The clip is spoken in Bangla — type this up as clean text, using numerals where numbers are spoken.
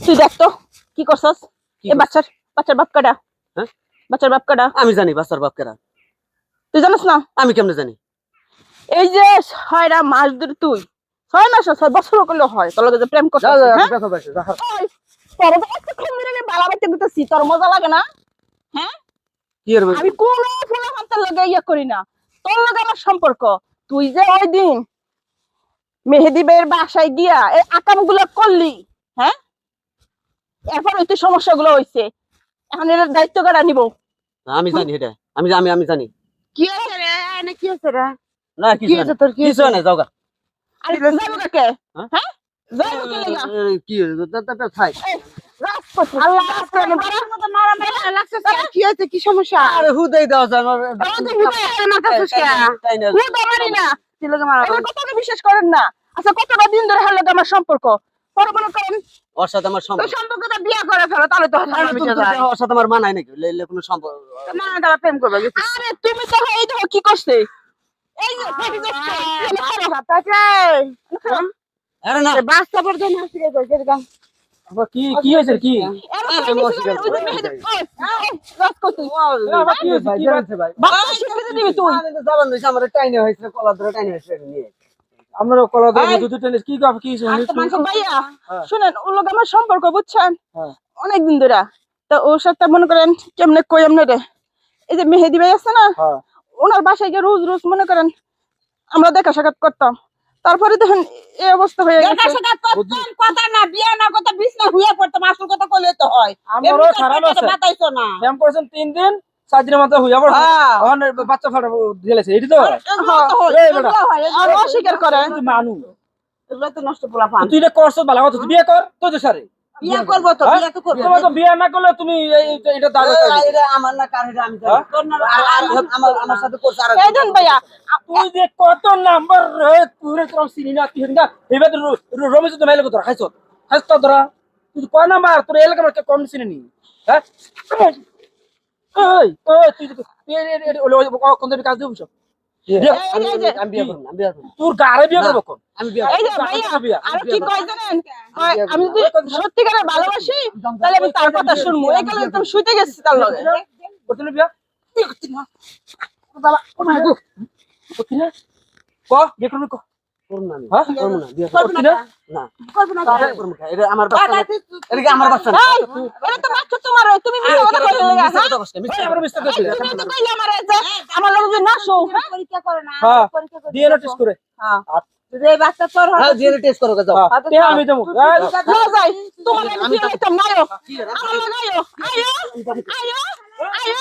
তুই দেখ তো কি করছস? এই বাচ্চার বাপ কাটা? হ্যাঁ, বাচ্চার বাপ কাটা? আমি জানি বাচ্চার বাপ কারা। তুই জানিস না? আমি কেমনে জানি? এই যে 6টা মাস ধরে তুই 6 মাস 6 বছর করলে হয় তোর লগে যে প্রেম করছিস, হ্যাঁ? ওই তোর তো এতক্ষণ ধরে আমি বালা বাইতে দিতেছি, তোর মজা লাগে না? হ্যাঁ, কি এর আমি কোন ফুলা হাতের লগে ইয়া করি না, তোর লগে আমার সম্পর্ক। তুই যে ওই দিন মেহেদি বের বাসায় গিয়া এই আকামগুলো করলি, হ্যাঁ, এরপর ওই সমস্যাগুলো হইছে, এখন এর দায়িত্ব কারা নিব? আমি জানি এটা, আমি জানি। কি হয়েছে রে? না কি হয়েছে রে? না কি কিছু হয়েছে না, তোর? কি কিছু হয়েছে? না, যাওগা। আরে যাবো কাকে? হ্যাঁ? হ্যাঁ, যাবো কে লাগা? কি হয়েছে থাই? রাজপথ আল্লাহ রাজপথ মতো মারা মারা লাগছে কেন? কি হয়েছে? কি সমস্যা? আরে হুদাই দাও যায় আমার তুই হুদাই মারতাছিস কেন? তুই তো মারি না, কি লাগে মারা? এবার কতটা বিশ্বাস করেন না? আচ্ছা কতটা দিন ধরে হার লগে আমার সম্পর্ক, পরে মনে করেন ওর সাথে আমার তোর সম্পর্ক, সম্পর্কটা বিয়ে করে ফেলো, তাহলে তো ঝামেলা মিটে যায়। ওর সাথে আমার মানায় নাকি? লেলে কোনো সম্পর্ক? না তারা প্রেম করবে। আরে তুমি তো এই দেখো কি করছে, এই যে ফেটি করছে, আরে না, বাচ্চা পর্যন্ত হাসিয়ে গেছে এরকম। আবার কি হয়েছে কি? আরে মসজিদ আবার কি হয়েছে কি হয়েছে ভাই? আমি তো জাবান দিছি, আমার টাইনে হয়েছে, কলা ধরে টাইনে হয়েছে নিয়ে। আপনারা কলা দিয়ে দুধ টেনে কি গপ কি হয়েছে? ভাইয়া শুনেন, ওর লগে আমার সম্পর্ক বুঝছেন হ্যাঁ। অনেকদিন ধরে। তো ওর সাথে মনে করেন কেমনে কই আমনে রে, এই যে মেহেদি ভাই আছে না, হ্যাঁ। ওনার বাসায় গিয়ে রোজ রোজ মনে করেন আমরা দেখা সাক্ষাৎ করতাম, তারপরে দেখেন এই অবস্থা হয়ে গেছে। কথা না বিয়ে না কথা বিছনা হুইয়া পড়তাম, আসল কথা কইলে তো হয়। আমারও খারাপ আছে। বাতাইছো না। ব্যায়াম করেছেন 3 দিন 4 দিনের মধ্যে হইয়া পড়ছে। হ্যাঁ। এখন বাচ্চা ফাটা ঢেলেছে এটি তো এই বেটা আর অস্বীকার করে। তুই মানু এগুলো তো নষ্ট পোলা পান। তুই এটা করছ ভালো কথা, তুই বিয়ে কর তো সারে বিয়ে করবো তো, হ্যাঁ? বিয়ে তো করবো। তোমার তো বিয়ে না করলে তুমি এটা দাঁড়াবে এটা আমার না, কার এটা আমি জানি। হ্যাঁ? তোর না আমার সাথে করছে আর এই দেন ভাইয়া, তুই যে কত নাম্বার রে তুই রে তোর চিনি না তুই না এবার রমেশ তো মেলে কত খাইছ খাইছ তো ধরা তুই কয় নাম্বার তোর এলাকা আমার কম চিনি নি হ্যাঁ ওই ওই তুই কোন দিন কাজ দিবছ আমি বিয়ে করব না, আমি বিয়ে করব না। তোর গারে বিয়ে করব কোন আমি বিয়ে এই যে ভাইয়া আর কি কয় জানেন, কয়, আমি যদি সত্যিকারে ভালোবাসি তাহলে আমি তার কথা শুনবো, এই কারণে তুমি শুইতে গেছি তার লগে। করতে বিয়া বিয়ে করতে না বাবা ও মা গো করতে না ক বিয়ে করবি ক করব না, আমি হ্যাঁ? করব না, বিয়ে করতে না না। করবো না। বিয়ে করব না, এটা আমার বাচ্চা না। এটা কি আমার বাচ্চা না? এই, এটা তো বাচ্চা তোমার, তুমি মিথ্যা কথা কইলে লাগা, মিথ্যা হ্যাঁ? কথা বলছে, মিথ্যা আমার কথা। মিস্টেক হয়েছে তুমি তো কইলে আমারে যে আমার লগে যে নাসো, হ্যাঁ? পরীক্ষা করে না, হ্যাঁ। পরীক্ষা করে ডিএনএ টেস্ট করে যদি এই বাচ্চা তোর হয় হ্যাঁ, DNA টেস্ট করো, যাও। তে আমি দেবো না যাই, তোমার আমি কি হইতাম না, আয়ো আমার লগে আয়ো, আয়ো আয়ো আয়ো